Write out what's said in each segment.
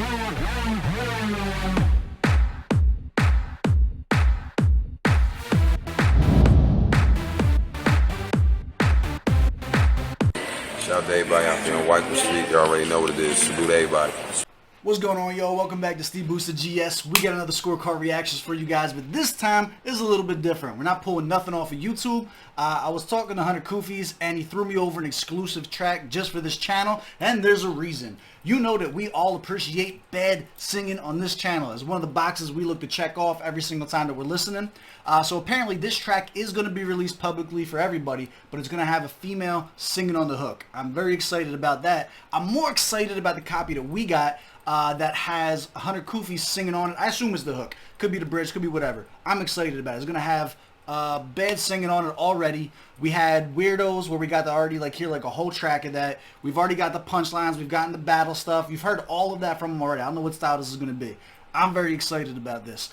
Shout out to everybody out there on White Street. You already know what it is. Salute to everybody. What's going on, y'all? Welcome back to SteveBussaGS. We got another scorecard reactions for you guys, but this time is a little bit different. We're not pulling nothing off of YouTube. I was talking to Kufis, and he threw me over an exclusive track just for this channel, and there's a reason. You know that we all appreciate bad singing on this channel. It's one of the boxes we look to check off every single time that we're listening. So apparently this track is going to be released publicly for everybody, but it's going to have a female singing on the hook. I'm very excited about that. I'm more excited about the copy that we got that has 100 Kufis singing on it. I assume it's the hook. Could be the bridge, could be whatever. I'm excited about it. It's going to have bad singing on it already. We had Weirdos where we got to already hear a whole track of that. We've already got the punchlines. We've gotten the battle stuff. You've heard all of that from them already. I don't know what style this is going to be. I'm very excited about this.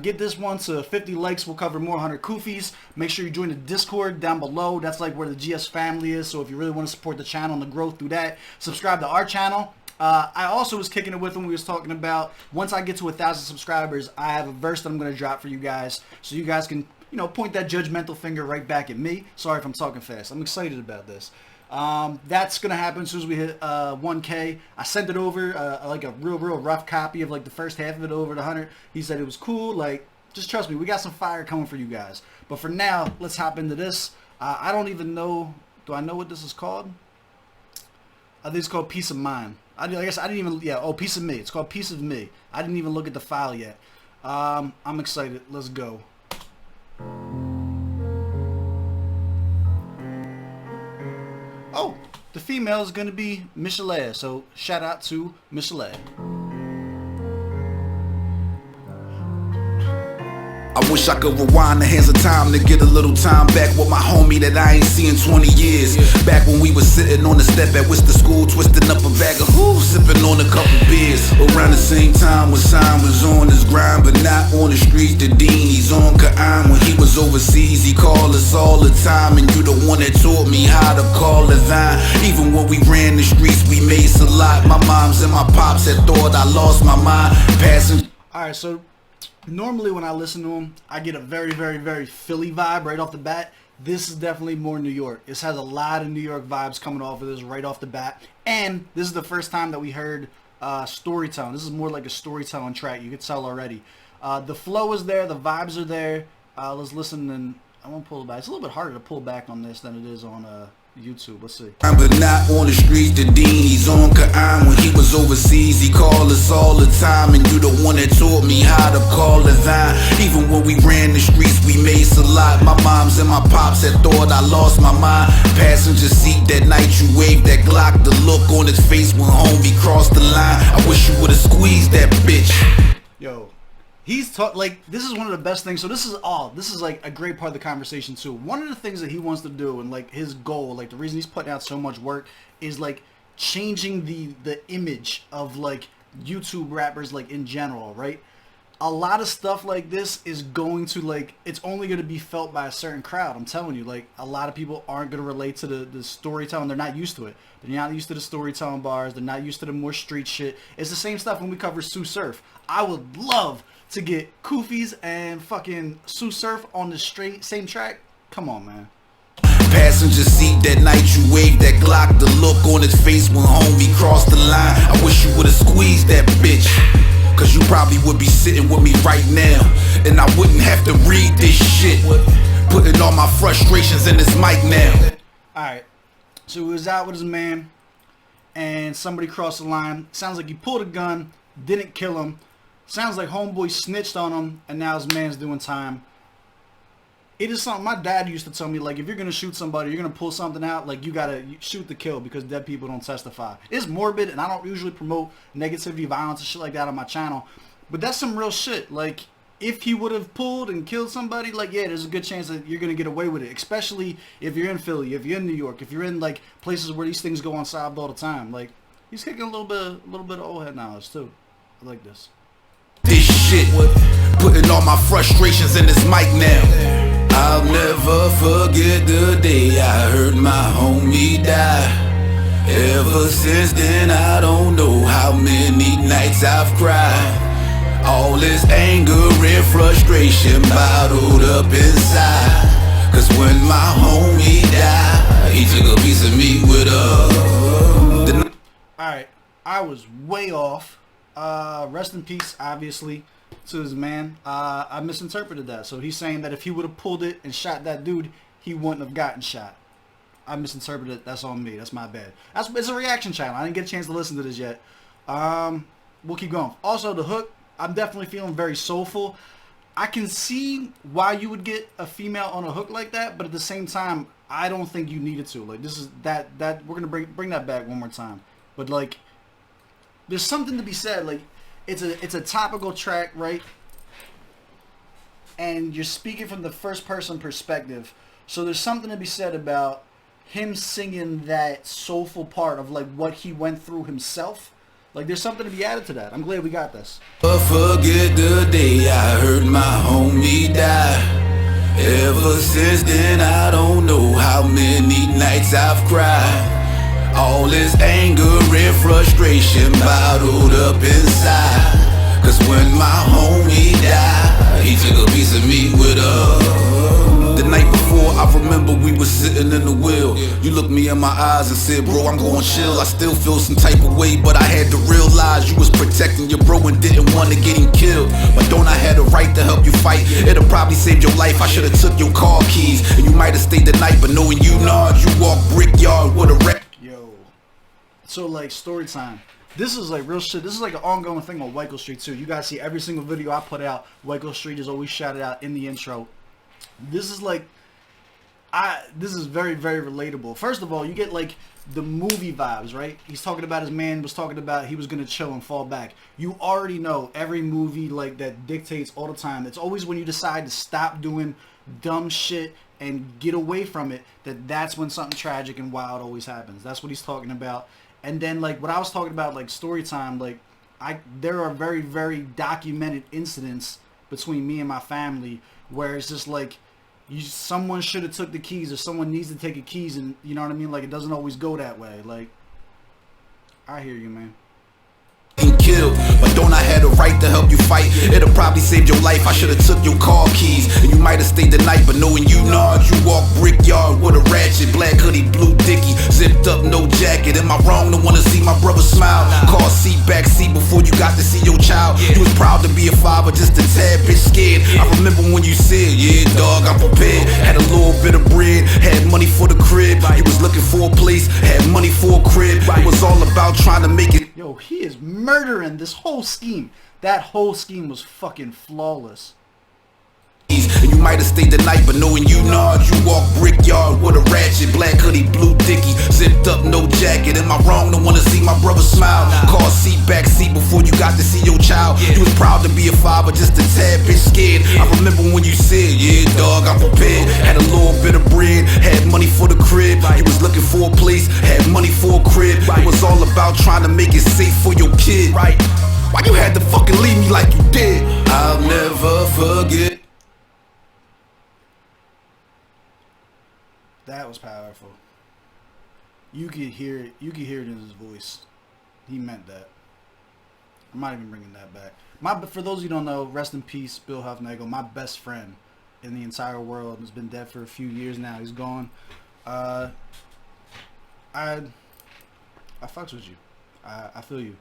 Get this one to 50 likes. We'll cover more 100 Kufis. Make sure you join the Discord down below. That's where the GS family is. So if you really want to support the channel and the growth through that, subscribe to our channel. I also was kicking it with him. We was talking about once I get to 1,000 subscribers, I have a verse that I'm going to drop for you guys, so you guys can, point that judgmental finger right back at me. Sorry if I'm talking fast. I'm excited about this. That's going to happen as soon as we hit 1K. I sent it over, a real rough copy of the first half of it over to Hunter. He said it was cool. Just trust me, we got some fire coming for you guys. But for now, let's hop into this. I don't even know. Do I know what this is called? I think it's called Peace of Mind. I guess I didn't even, oh, Piece of Me. It's called Piece of Me. I didn't even look at the file yet. I'm excited. Let's go. Oh, the female is going to be Michelet, so shout out to Michelet. I wish I could rewind the hands of time to get a little time back with my homie that I ain't seen in 20 years. Back when we was sitting on the step at Worcester School, twisting up a bag of who, sipping on a couple beers. Around the same time when Sign was on his grind, but not on the streets. The Dean, he's on Ka'an. When he was overseas, he called us all the time, and you the one that taught me how to call a vine. Even when we ran the streets, we made a lot. My moms and my pops had thought I lost my mind. Passing. All right, so normally when I listen to him, I get a very Philly vibe right off the bat. This is definitely more New York. This has a lot of New York vibes coming off of this right off the bat. And this is the first time that we heard storytelling. This is more like a storytelling track. You could tell already. The flow is there. The vibes are there. Let's listen, and I won't pull it back. It's a little bit harder to pull back on this than it is on YouTube. Let's see. But not on the streets. The Dean, he's on Ka'an. When he was overseas, he called us all the time, and you the one that taught me how to call a vine. Even when we ran the streets, we made a lot. My moms and my pops had thought I lost my mind. Passenger seat that night, you waved that Glock. The look on his face when homie crossed the line. I wish you would've squeezed that bitch. Yo, he's this is one of the best things. So this is a great part of the conversation too. One of the things that he wants to do, and his goal, the reason he's putting out so much work is changing the image of YouTube rappers in general, right? A lot of stuff like this is going to it's only going to be felt by a certain crowd. I'm telling you, a lot of people aren't going to relate to the storytelling. They're not used to it. They're not used to the storytelling bars. They're not used to the more street shit. It's the same stuff when we cover Sue Surf. I would love to get Kufis and fucking Sue Surf on the same track. Come on, man. Passenger seat that night, you waved that Glock. The look on his face when homie crossed the line. I wish you would've squeezed that bitch, cause you probably would be sitting with me right now, and I wouldn't have to read this shit. Putting all my frustrations in this mic now. Alright, so he was out with his man, and somebody crossed the line. Sounds like he pulled a gun, didn't kill him. Sounds like homeboy snitched on him, and now his man's doing time. It is something my dad used to tell me, if you're going to shoot somebody, you're going to pull something out, you got to shoot to kill, because dead people don't testify. It's morbid, and I don't usually promote negativity, violence, and shit like that on my channel. But that's some real shit. If he would have pulled and killed somebody, yeah, there's a good chance that you're going to get away with it. Especially if you're in Philly, if you're in New York, if you're in, places where these things go unsolved all the time. He's kicking a little bit of old head knowledge, too. I like this. This shit, putting all my frustrations in this mic now. I'll never forget the day I heard my homie die. Ever since then, I don't know how many nights I've cried. All this anger and frustration bottled up inside. Cause when my homie died, he took a piece of me with a... Alright, I was way off. Rest in peace, obviously, to his man. I misinterpreted that. So he's saying that if he would have pulled it and shot that dude, he wouldn't have gotten shot. I misinterpreted it. That's on me. That's my bad. It's a reaction channel. I didn't get a chance to listen to this yet. We'll keep going. Also, the hook, I'm definitely feeling very soulful. I can see why you would get a female on a hook like that, but at the same time, I don't think you needed to. Like, this is that we're gonna bring that back one more time. But like, there's something to be said. Like, it's a topical track, right? And you're speaking from the first person perspective, so there's something to be said about him singing that soulful part of like what he went through himself. Like, there's something to be added to that. I'm glad we got this. Forget the day I heard my homie die. Ever since then, I don't know how many nights I've cried. All this anger and frustration bottled up inside. Cause when my homie died, he took a piece of me with a... The night before, I remember we were sitting in the wheel. You looked me in my eyes and said, bro, I'm going chill. I still feel some type of way, but I had to realize you was protecting your bro and didn't want to get him killed. But don't I had a right to help you fight? It'll probably saved your life. I should've took your car keys, and you might have stayed the night, but knowing you nod, you walk brickyard with a wreck. Yo. So, like, story time. This is like real shit. This is like an ongoing thing on Wyco Street too. You guys see every single video I put out, Wyco Street is always shouted out in the intro. This is like, this is very, very relatable. First of all, you get like the movie vibes, right? He's talking about his man was talking about he was gonna chill and fall back. You already know every movie like that dictates all the time. It's always when you decide to stop doing dumb shit and get away from it, that's when something tragic and wild always happens. That's what he's talking about. And then like what I was talking about, like story time, like there are very, very documented incidents between me and my family where it's just like someone should have took the keys or someone needs to take the keys, and you know what I mean? Like, it doesn't always go that way. Like, I hear you, man. Killed, but don't I had a right to help you fight? It'll probably saved your life. I should've took your car keys, and you might have stayed the night, but knowing you nod, you walk brickyard with a ratchet, black hoodie, blue dicky, zipped up, no jacket. Am I wrong to wanna see my brother smile? Car seat, back seat before you got to see your child. You was proud to be a father, just a tad bit scared. I remember when you said, yeah dog, I'm prepared. Had a little bit of bread, had money for the crib. You was looking for a place, had money for a crib. It was all about trying to make it. Yo, he is murdering this whole scheme. That whole scheme was fucking flawless. And you might have stayed the night, but knowing you nod, you walk brickyard with a ratchet, black hoodie, blue dicky, zipped up, no jacket. Am I wrong to wanna see my brother smile? Car seat, back seat before you got to see your child. You was proud to be a father, just a tad bit scared. I remember when you said, yeah dog, I'm prepared. Had a little bit of bread, had money for the crib. You was looking for a place, had money for a crib. It was all about trying to make it safe for your kid. Right? Why you had to fucking leave me like you did? I'll never forget. That was powerful. You could hear it. You could hear it in his voice. He meant that. I'm not even bringing that back. For those of you who don't know, rest in peace, Bill Huffnagel, my best friend in the entire world. Has been dead for a few years now. He's gone. I fucks with you. I feel you.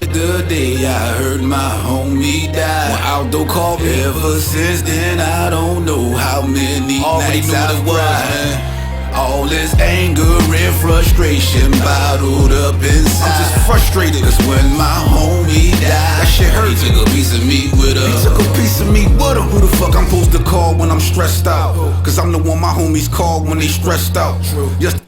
The day I heard my homie die, when Aldo called me. Ever since then, I don't know how many nights I've cried. All this anger and frustration bottled up inside. I'm just frustrated, cause when my homie died, that shit hurt. He took a piece of me with him. He took a piece of me with him. Who the fuck I'm supposed to call when I'm stressed out? Cause I'm the one my homies call when they stressed out. Just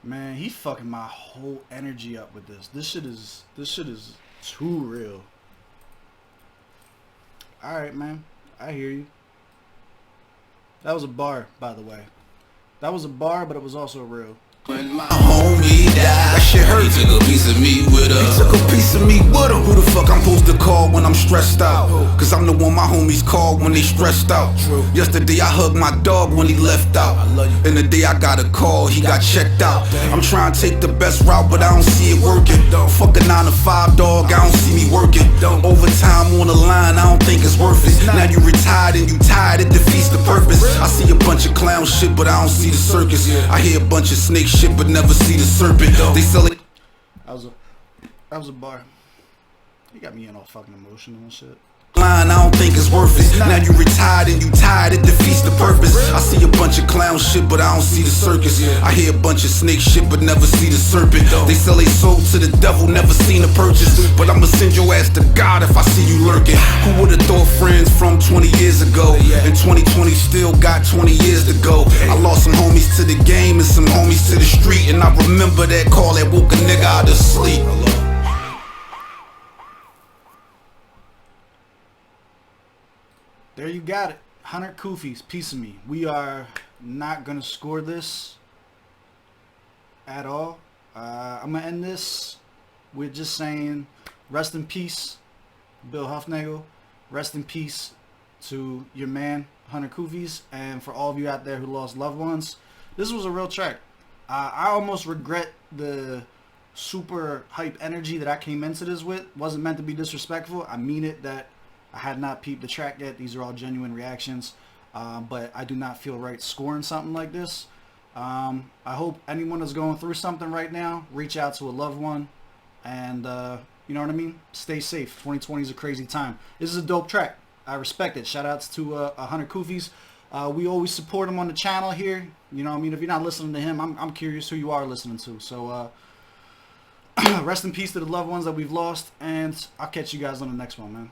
Man, he fucking my whole energy up with this. This shit is too real. Alright, man. I hear you. That was a bar, by the way. That was a bar, but it was also real. When my homie died, that shit hurt. He took a piece of me with him. He took a piece of me with him. Who the fuck I'm supposed to call when I'm stressed out? Cause I'm the one my homies call when they stressed out. Yesterday I hugged my dog when he left out. And the day I got a call, he got checked out. I'm trying to take the best route, but I don't see it working. Fuck a 9 to 5 dog, I don't see me working. Overtime on the line, I don't think it's worth it. Now you retired and you tired, it defeats the purpose. I see a bunch of clown shit, but I don't see the circus. I hear a bunch of snake shit, but never see the serpent. They sell it. That was a bar. You got me in all fucking emotional and shit. Line, I don't think it's worth it. Now you retired and you tired, it defeats the purpose. I see a bunch of clown shit, but I don't see the circus. I hear a bunch of snake shit, but never see the serpent. They sell their soul to the devil, never seen a purchase. But I'ma send your ass to God if I see you lurking. Who would've thought friends from 20 years ago? And 2020 still got 20 years to go. I lost some homies to the game and some homies to the street. And I remember that call that woke a nigga out of sleep. There you got it. 100 Kufis, piece of me. We are not going to score this at all. I'm going to end this with just saying rest in peace, Bill Huffnagel. Rest in peace to your man, 100 Kufis. And for all of you out there who lost loved ones, this was a real track. I almost regret the super hype energy that I came into this with. Wasn't meant to be disrespectful. I mean it that I had not peeped the track yet. These are all genuine reactions. But I do not feel right scoring something like this. I hope anyone that's going through something right now, reach out to a loved one. And, you know what I mean? Stay safe. 2020 is a crazy time. This is a dope track. I respect it. Shout outs to 100 Kufis. We always support him on the channel here. You know what I mean? If you're not listening to him, I'm curious who you are listening to. So, rest in peace to the loved ones that we've lost. And I'll catch you guys on the next one, man.